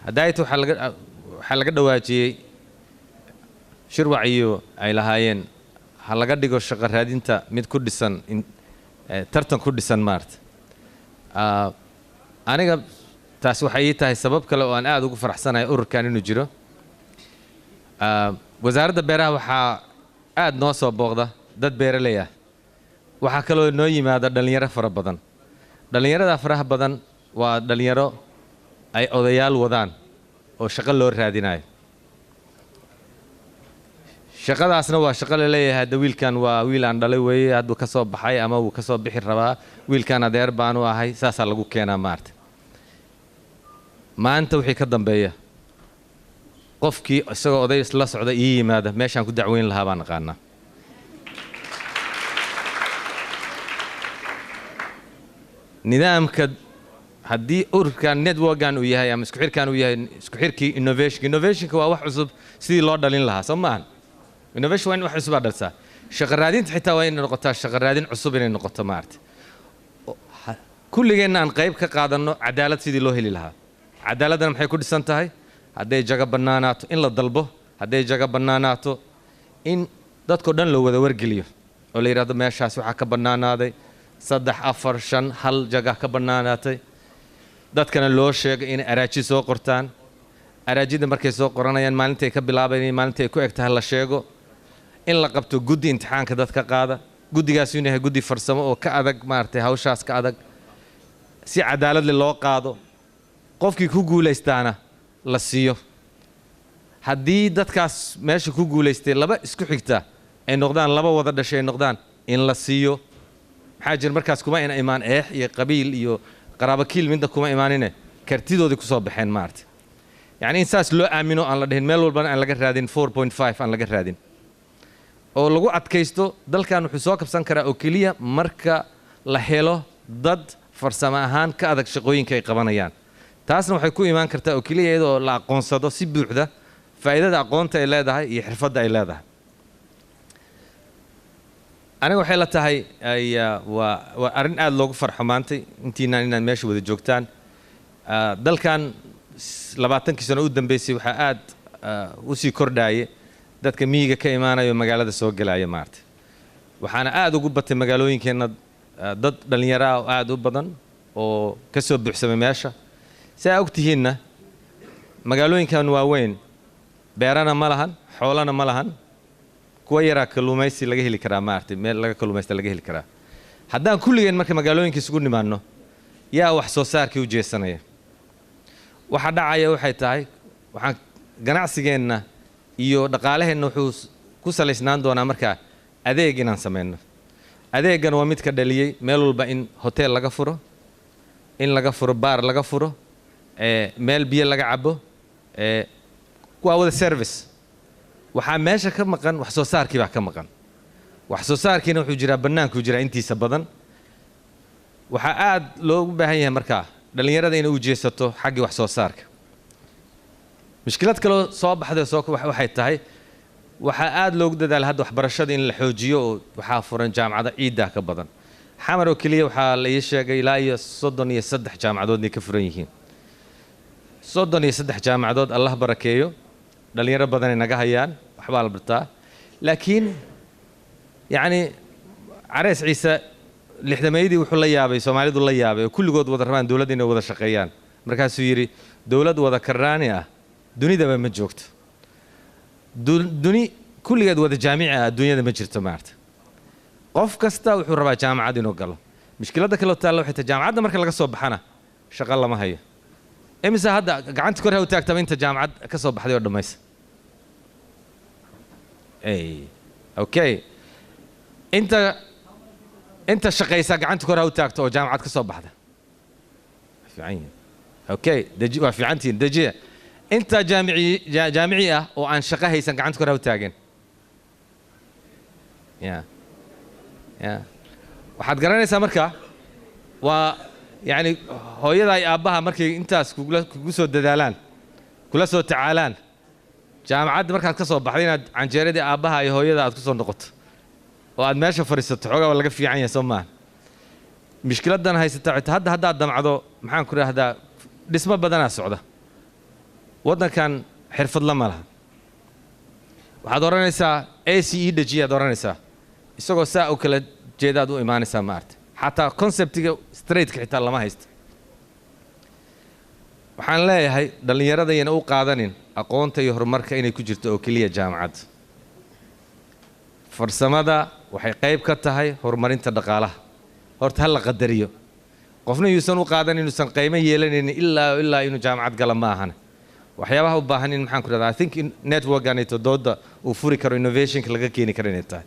hadaayta waxaa laga dhawaajiyey shirwac iyo ay lahaayeen ha laga dhigo shaqo raadinta mid ku dhisan tartan ku dhisan maarta aniga taas waxay ii tahay sabab kale oo aan aad ugu faraxsanahay ururkan inuu jiro wasaaradda beeraha waxaa aad noo soo booqda dad beeraley ah waxaa kaloo noo yimaada dhalinyaro fara badan dhalinyarada faraha badan waa dhalinyaro ay odayaal wadaan oo shaqo loo raadinayo shaqadaasna waa shaqo la leeyahay hadda wiilkan waa wiil aan dhalay weeye hadduu ka soo baxay ama wuu ka soo bixi rabaa wiilkan adeer baanu ahay saasaa lagu keenaa maarta maanta wixii ka dambeeya qofkii isagoo oday isla socda ii yimaada meeshaan ku dacweyn lahaa baan aqaanaa nidaamka haddii ururkan networkan uu yahay ama isku xirkan uu yahay isku xirkii innovationka waa wax cusub sidii loo dhalin lahaa soo maahan innovation waa in wax cusub aa dhalsaa shaqo raadinta xitaa waa inay noqotaa shaqo raadin cusub inay noqoto maarta kulligeenna aan qayb ka qaadanno cadaalad sidii loo heli lahaa cadaaladana maxay ku dhisan tahay hadday jaga bannaanaato in la dalbo hadday jaga bannaanaato in dadkao dhan loo wada wargeliyo oo la yidhahdo meeshaas waxaa ka bannaanaaday 3 4 5 hal jaga ka bannaanaatay dadkana loo sheegay inay araaji soo qortaan araajida markay soo qoranayaan maalintay ka bilaabayeen maalintay ku egtahay la sheego in la qabto guddi imtixaanka dadka qaada guddigaas inuu yahay guddi farsamo oo ka adag maartay hawshaas ka adag si cadaalad leh loo qaado qofkii ku guulaystaana la siiyo haddii dadkaas meesha ku guulaystay laba isku xigta ay noqdaan laba wada dhashay ay noqdaan in la siiyo maxaa jira markaas kuma ina imaan eex iyo qabiil iyo qaraabakiil midna kuma imaanine kartidoodii ku soo baxeen maarta yacni in saas loo aamino aan la dhihin meel walbana aan laga raadin 4.5 aan laga raadin oo lagu adkaysto dalkan wuxuu soo kabsan karaa oo keliya marka la helo dad farsamo ahaan ka adag shaqooyinka ay qabanayaan taasna waxay ku imaan kartaa oo keliya iyadoo la aqoonsado si buuxda faa'iidada aqoonta ay leedahay iyo xirfadda ay leedahay aniga waxay la tahay waa arrin aad loogu farxo maantay intiinaan inaad meesha wada joogtaan dalkan 20 sano u dambeysay waxaa aad u sii kordhaya dadka miyiga ka imaanaya oo magaalada soo galaya maarta waxaana aad ugu batay magaalooyinkeenna dad dhalinyaro ah oo aad u badan oo ka soo buuxsamay meesha si aa ogtihiinna magaalooyinkan waaweyn beerana ma lahan xoolana ma lahan kuwa yaraa kalluumaysi laga heli karaa maartay meel laga kalluumaysta laga heli karaa haddaan kulligeen marka magaalooyinka isugu nimaanno yaa wax soo saarkii u jeesanaya waxa dhacaya waxay tahay waxaan ganacsigeenna iyo dhaqaalaheenna wuxuu ku salaysnaan doonaa markaa adeeg inaan samayno adeeggan waa midka dhaliyey meel walba in hotel laga furo in laga furo baar laga furo meel biyo laga cabo waa wada service waxaa meesha ka maqan wax soo saarkii baa ka maqan wax soo saarkiina wuxuu jiraa bannaankuu jiraa intiisa badan waxaa aad loogu baahan yahay markaa dhalinyarada inay u jeesato xaggii wax soo saarka mushkilad kaloo soo baxday waxay tahay waxaa aad loogu dadaalay hadda waxbarashada in la xoojiyo oo waxaa furan jaamacado ciiddaa ka badan xamar oo keliya waxaa la ii sheegay ilaa iyo 33 jaamacadood inay ka furan yihiin 33 jaamacadood allah barakeeyo dhalinyaro badan ay naga hayaan waxbaa la bartaa laakiin yacni carees ciise lixdameeyadii wuxuu la yaabay soomaalidu la yaabay oo kulligood wada rabaan dowladda inay wada shaqeeyaan markaasuu yidhi dowlad wada karraani ah dunidaba ma joogto duni kulligeed wada jaamici ah adduunyada ma jirto maarta qof kasta wuxuu rabaa jaamacad inuu galo mushkiladda kaloo taalla waxay tahay jaamacadda marka laga soo baxana shaqo lama hayo imise hadda gacanta kor ha u taagtaba inta jaamacad ka soo baxday oo dhammaysa okay inta shaqaysa gacanta kor ha u taagto oo jaamacad ka soo baxda fiican okay waa fiicantiin dejiya inta jaamici ah oo aan shaqo haysan gacanta kor ha u taageen waxaad garanaysaa marka waa يعني hooyada ay aabaha markay intaas kugu soo dadaalaan kula soo tacaalaan jaamacad markaad ka soo baxday inaad canjeeradii aabaha iyo hooyada aad ku soo noqoto oo aad meesha fariisato xogaa laga fiican yahay Soomaa mishkiladan haysata hadda damcado maxaan ku raahdaa dhismo badanaa socda wadankan xirfad lama laha waxaad oranaysaa ACE dajiyaad oranaysaa isagoo saa u kala jeedaad u imaanaysaa maarta xataa conceptiga straight ka xitaa lama haysto waxaan leeyahay dhalinyarada ayna u qaadanin aqoonta iyo horumarka inay ku jirto oo kaliya jaamacad farsamada waxay qayb ka tahay horumarinta dhaqaalaha horta hal la qadariyo qofna yuusan u qaadan inuusan qiimo yeelanaynin ilaa inuu jaamacad gala ma ahan waxyaabaha u baahan in maxaan ku radaa I think network ganito dooda uu furi karo innovation laga keeni karo inay tahay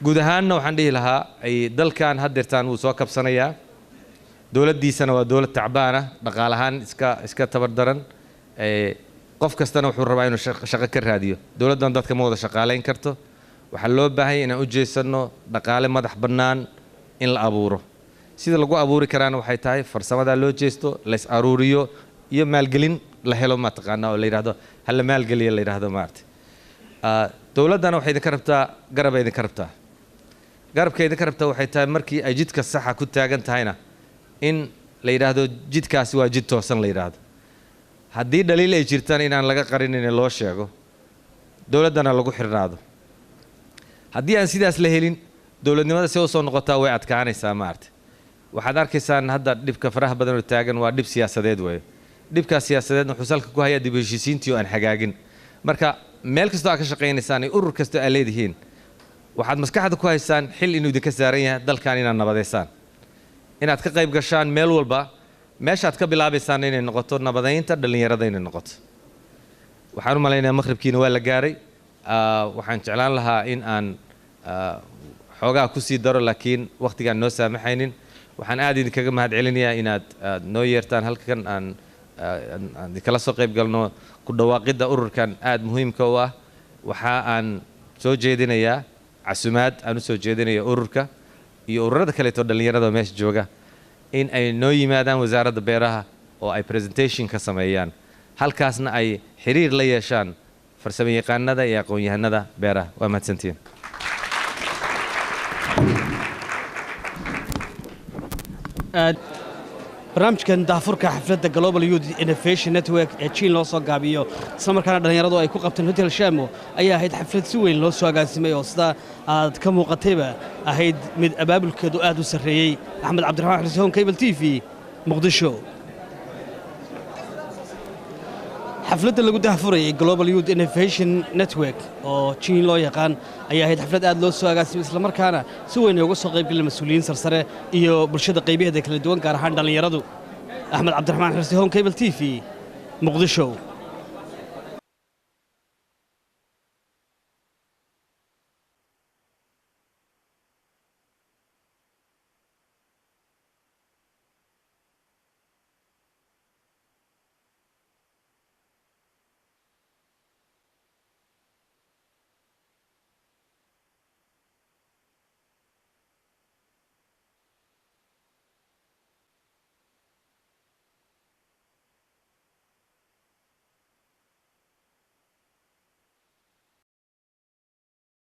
guud ahaanna waxaan dhihi lahaa ay dalkan haddeertaan uu soo kabsanayaa dawladdiisana waa dawlad tacbaana dhaqaalahaan iska tabardaran qof kastana wuxuu rabaa inuu shaqo ka raadiyo dawladdan dadka ma wada shaqaaleyn karto waxaa loo baahan yahay inaan u jeesano dhaqaale madax bannaan in la abuuro sida lagu abuuri karaana waxay tahay farsamada loo jeesto la is aruuriyo iyo maalgelin la helo ma taqaanaa oo la yiraahdo hal maalgeliyo la yiraahdo maartay dawladdana waxay idinka rabtaa garab ay idinka rabtaa garabka idinka rabtaa waxay tahay markii ay jidka saxa ku taagan tahayna in la yiraahdo jidkaasi waa jid toosan la yiraahdo haddii dhaliil ay jirtaan inaan laga qarinin loo sheego dawladdana lagu xirnaado haddii aan sidaas la helin dawladnimada si soo noqotaa way adkaanaysaa maartay waxaad arkaysaan hadda dhibka faraha badan oo taagan waa dhib siyaasadeed weey dhibka siyaasadeed wuxuu salka ku hayaa dib u heshiisiintii oo aan hagaagin marka meel kasta aad ka shaqeynaysaan iyo urur kasta aad leedihiin waxaad maskaxda ku haysaan xil inuu idinka saaran yahay dalkan inaad nabadeysaan inaad ka qayb gashaan meel walba meeshaad ka bilaabaysaan inay noqoto nabadeynta dhalinyarada inay noqoto waxaan u maleynayaa maqribkiina waa la gaaray waxaan jeclaan lahaa in aan xoogaa ku sii daro laakiin waqtigaan noo saamaxaynin waxaan aad idinkaga mahadcelinayaa inaad noo yeertaan halkan aan kala soo qayb galno ku dhawaaqidda ururkan aad muhiimka u ah waxa aan soo jeedinayaa casumaad aan u soo jeedinayo ururka iyo ururada kale oo dhalinyarada meesha jooga in ay noo yimaadaan wasaaradda beeraha oo ay presentation ka sameeyaan halkaasna ay xiriir la yeeshaan farsamayaqaanada iyo aqoon-yahanada beeraha waa mahadsantiin barnaamijkan daafurka xafladda Global Youth Innovation Network ee Jin loo soo gaabiyo isla markaana dhalinyaradu ay ku qabteen Hotel Shamo ayaa ahayd xaflad si weyn loo soo agaasimay oo sida aad ka muuqatayba ahayd mid abaabulkeedu aad u sareeyay Axmed Cabdiraxmaan Xuseen Cable TV Muqdisho xafladda lagu daafurayay Global Youth Innovation Network oo Jin loo yaqaan ayaa ahayd xaflad aad loo soo agaasimay isla markaana si weyn uga soo qayb galay mas'uuliyiin sarsare iyo bulshada qaybaheeda kala duwan gaar ahaan dhalinyaradu Axmed Cabdiraxmaan Xuseen Cable TV Muqdisho